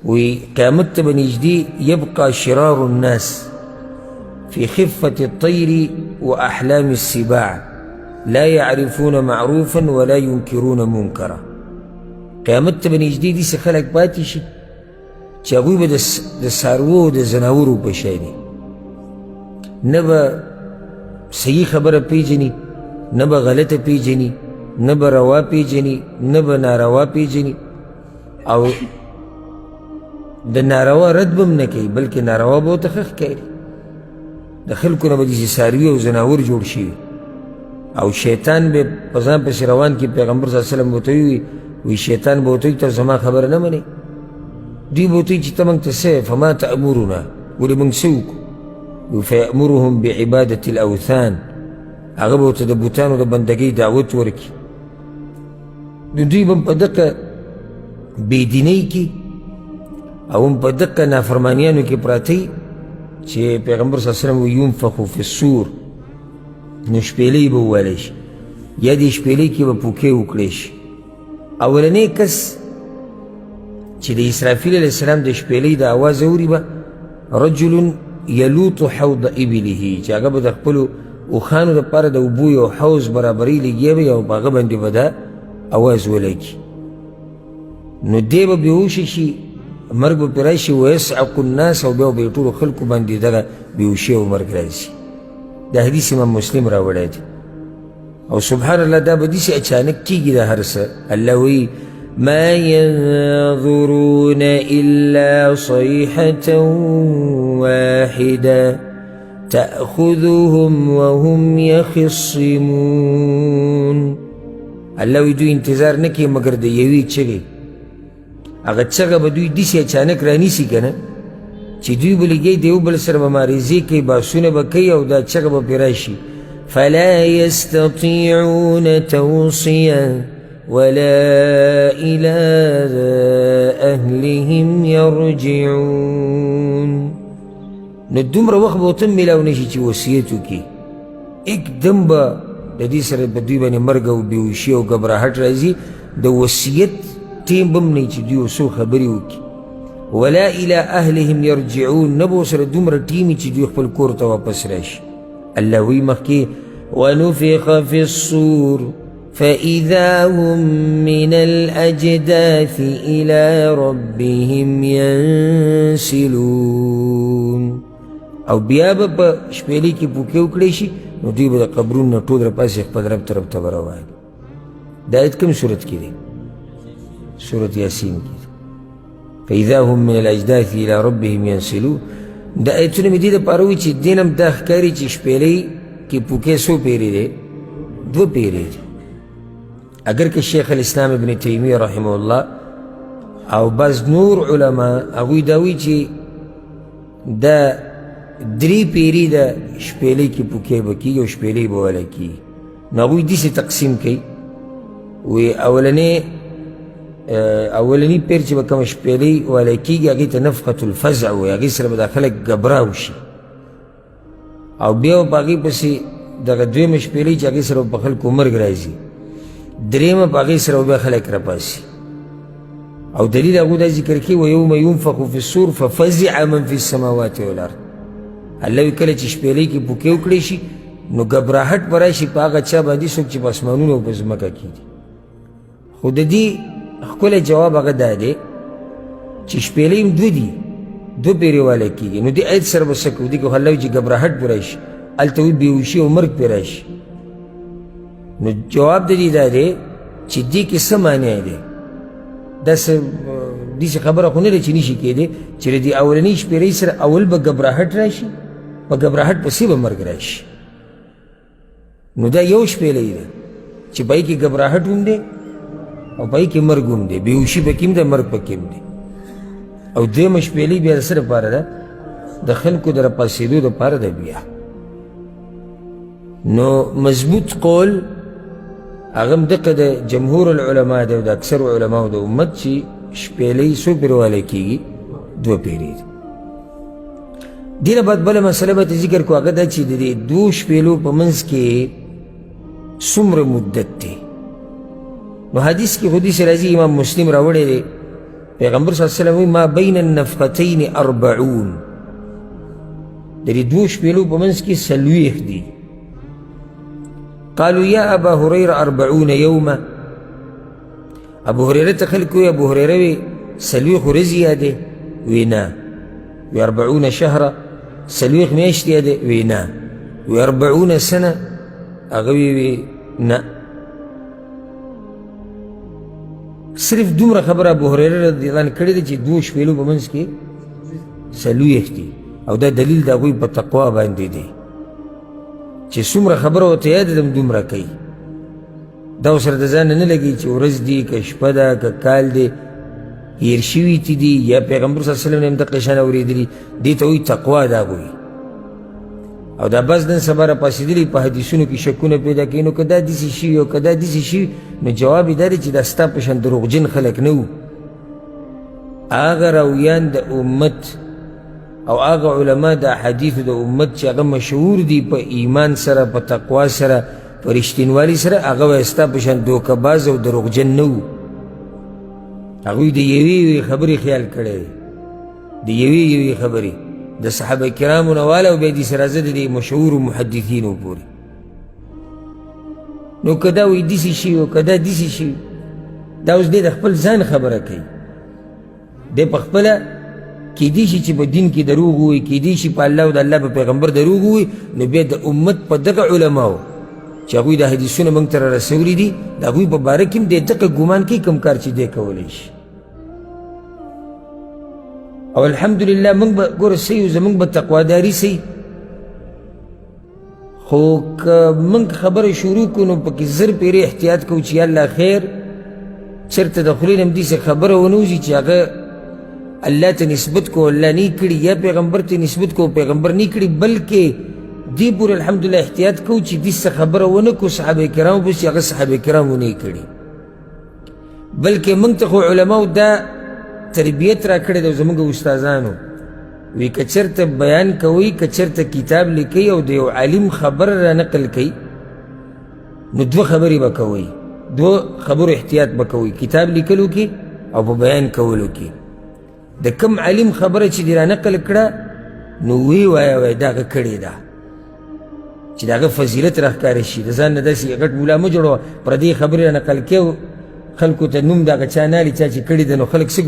وی قیامت ته به نږدې یبقى شرار الناس في خفة الطير وأحلام السباع لا يعرفون معروفا ولا ينكرون منكرا. قیامت ته به نږدې داسې خلک پاتې شي چې هغوی به د څاروو د ځناورو په شی دي، نه به صحیح خبره پیژني، نه به غلطه پیژني، نه به روا پیژني، نه به ناروا پیژني، او د ناروا رد به هم نه کوي بلکې ناروا به ورته ښه ښکاري. د خلکو نه به داسې څاروي او ځناور جوړ شوي او شیطان به په ځان پسې روان کړي. پیغمبر صلی الله علیه وسلم ورته وی شیطان به ورته وي ته زما خبره نه منې، دوی به ورته وي چې ته موږ ته څه فما تأمرنا، ولې موږ څه وکړو؟ فیأمرهم بعبادة الاوثان، هغه به ورته د بوتانو د بندګۍ دعوت ورکړي. نو دوی به هم په دقه بېدینۍ کې او هم په دقه نافرمانیانو کې پراته چې پیغمبر صلی الله علیه وسلم وی ينفخ فی الصور، نو شپېلۍ به وویلی شي یا دې شپېلۍ کې به پوکې وکړی شي. اولنی کس چې د اسرافیل علیه السلام د شپېلۍ د اواز اوري به رجل یلوط حوض ابله، چې هغه به د خپلو اوښانو دپاره د اوبو یو حوض برابرۍ لګیا به او په هغه باندې به دا اواز ولګي. نو دی به بېهوشه شي، مرګ به پرې راشي، ویصعق الناس، او بیا به یې ټولو خلکو باندې دغه بېهوشي او مرګ راشي. دا حدیث امام مسلم راوړی دی. او سبحان الله دا به داسې اچانک کېږي دا هر څه. الله وایي ما ينظرون إلا صيحة واحدة تأخذهم وهم يخصمون. الله وایي دوی انتظار نه کوي مګر د یوې چغې، هغه چغه به دوی داسې اچانک رانیسي که نه چې دوی به لګی د یو بل سره به مبارزې کوي، بحثونه به کوي او دا چغه به پرې راشي. فلا يستطيعون توصية ولا إلى أهلهم يرجعون. نو دومره وخت به ورته میلاو نه شي چې وصیت وکړي، اکدم به د دې سره په دوی باندې مرګ او بېهوشي او ګبراهټ راځي. د وصیت ټیم به هم نه چې دوی یو څو خبرې وکړي. ولا إلى أهلهم يرجعون، نه به ورسره دومره ټیم چې دوی خپل کور ته واپس راشي. الله وی مخکې ونفخ في الصور فإذا هم من الأجداث إلى ربهم ينسلون. او بیا به په شپېلۍ کې پوکې وکړی شي، نو دوی به د قبرونو نه ټول راپاسې خپل رب طرف ته به روان. دا آیت کوم صورت کې دی؟ سورت یاسین کې. فإذا هم من الأجداث إلى ربهم ينسلون. دا آیتونه مې دې دپاره وایي چې دې نه هم دا ښکاري چې شپېلۍ کې پوکې څو پیرې دی؟ 2 پیرې دی. اگر که شیخ الاسلام ابن تیمیه رحمه الله او بعض نور علما هغوی دا وایي چې دا 3 پیرې د شپېلۍ کې پوکې به کېږي او شپېلۍ به وله کېږي. نو هغوی داسې تقسیم کوي، وایي اولنی پیر چې به کومه شپېلۍ وله کېږي هغې ته نفخة الفزع وایي، هغې سره به دا خلک ګبراو شي. او بیا به په هغې پسې دغه دویمه شپېلۍ چې هغې سره به په خلکو مرګ راځي، درېیمه په هغې سره به بیا خلک راپاسي. او دلیل هغوی دا ذکر کوي ویوم ینفخ فی الصور ففزع من فی السماوات والارض. الله وایي کله چې شپېلۍ کې پوکې وکړی شي نو ګبراهټ به راشي په هغه چا باندې څوک چې په اسمانونو او په ځمکه کې دي. خو د دې ښکلی جواب هغه دا دی چې شپېلۍ هم 2 دي، 2 پیرې والی کېږي. نو دې آیت سره به څه کوو؟ دې کې خو الله وایي چې ګبراهټ به راشي، هلته وایي بېهوشي او مرګ پرې راشي. نو جواب د دې دا دی چې دې کې څه معنی دی؟ داسې خبره خو نه ده چې نشي کېدی چې د دې اولنۍ شپېلۍ سره اول به ګبراهټ راشي، په ګبراهټ پسې به مرګ راشي. نو دا یو شپېلۍ ده چې پای کې ګبراهټ هم دی او پای کې مرګ هم دی، بېهوشي پکې هم ده، مرګ پکې هم دی. او دویمه شپېلۍ بیا د څه دپاره ده؟ د خلکو د راپاڅېدو دپاره ده بیا. نو مضبوط قول هغه هم دقه د جمهور العلما دی او د اکثرو علماو د امت چې شپېلۍ څو پیرې والی کېږي؟ 2 پیرې دي. دې نه بعد بله مسله به ته ذکر کړو، هغه دا چې د دې 2 شپېلو په منځ کې څومره مدت دی. نو حدیث کې خو داسې راځي، امام مسلم راوړی دی پیغمبر صلی الله علیه وسلم ما بین النفختین 40 د دې دوو شپېلو په منځ کې 40 دي. قالوا یا ابا هریره 40 یوما، ابو هریره ته خلک وایي ابو هریره وی 40 ورځې یادې؟ وی نه. وی 40 شهره، 40 میاشتې یادې؟ وی نه. وی 40 سنه، هغه وی نه. صرف دومره خبره ابو هریره رضی الله عنه کړې ده چې دوو شپېلو په منځ کې 40 دي، او دا دلیل د هغوی په تقوا باندې دی چې څومره خبره ورته یاد ده دومره کوي. دا ورسره د ځان نه لګي چې ورځ دي که شپه ده که کال دی، هیر شوي تی دي یا پیغمبر صلی الله علیه وسلم نه هم دقه شان اورېدلي، دې ته وایي تقوا د هغوی. او دا بس نن سبا راپاڅېدلي په حدیثونو کې شکونه پیدا کوي، نو که دا داسې شوي او که دا داسې شوي، نو جواب یې دا دی چې دا ستا په شان دروغجن خلک نه وو. هغه راویان د امت او هغه علما د احادیثو د امت چې هغه مشهور دي په ایمان سره، په تقوا سره، په رښتینوالي سره، هغه وایي ستا په شان دوکهباز او دروغجن نه وو. هغوی د یوې خبرې خیال کړی دی، د یوې خبرې د صحابه کرامو نه واله او بیا دې سره زه د دې مشهورو محدثینو پورې. نو که دا وایي داسې شي او که دا داسې شي، دا اوس دی د خپل ځان خبره کوي. دی په خپله کیدی شي چې په دین کې دروغ ووایي، کیدی شي په الله او د الله په پیغمبر دروغ ووایي، نو بیا د امت په دغه علماو چې هغوی دا حدیثونه موږ ته رارسولي دي، د هغوی په باره کې هم دی دغه ګمان کوي کوم کار چې دی کولی شي. او الحمدلله موږ به ګوره صحیح زموږ به تقواداري صحیح، خو که موږ خبره شروع کړو نو پکې زر پیرې احتیاط کوو چې الله خیر چېرته د خولې نه هم داسې خبره ونه وځي چې هغه الله ته نسبت کو الله نه کړي یا پیغمبر ته نسبت کو پیغمبر نه کړي، بلکې دې پورې الحمدلله احتیاط کوو چې داسې خبره ونه کړو صحابه کرامو پسې هغه صحابه کرامو نه کړي. بلکې موږ ته خو علماو دا تربیت را کړې ده زموږ استادانو، وی که چېرته بیان کوئ، که چېرته کتاب لیکئ او د یو عالم خبره را نقل کوئ، نو دوه خبرې به کوئ، دوه خبرو احتیاط به کوئ، کتاب لیکلو کې او په بیان کولو کې. د کم عالم خبره چې دې را نقل کړه نو وی وایه وایه دا هغه کړې ده، چې د هغه فضیلت راښکاره شي. د ځان نه داسې غټ مولا مه جوړوه، پردې خبرې را نقل کې خلکو ته نوم د هغه چا نه اخلي چا چې کړې ده، نو خلک څه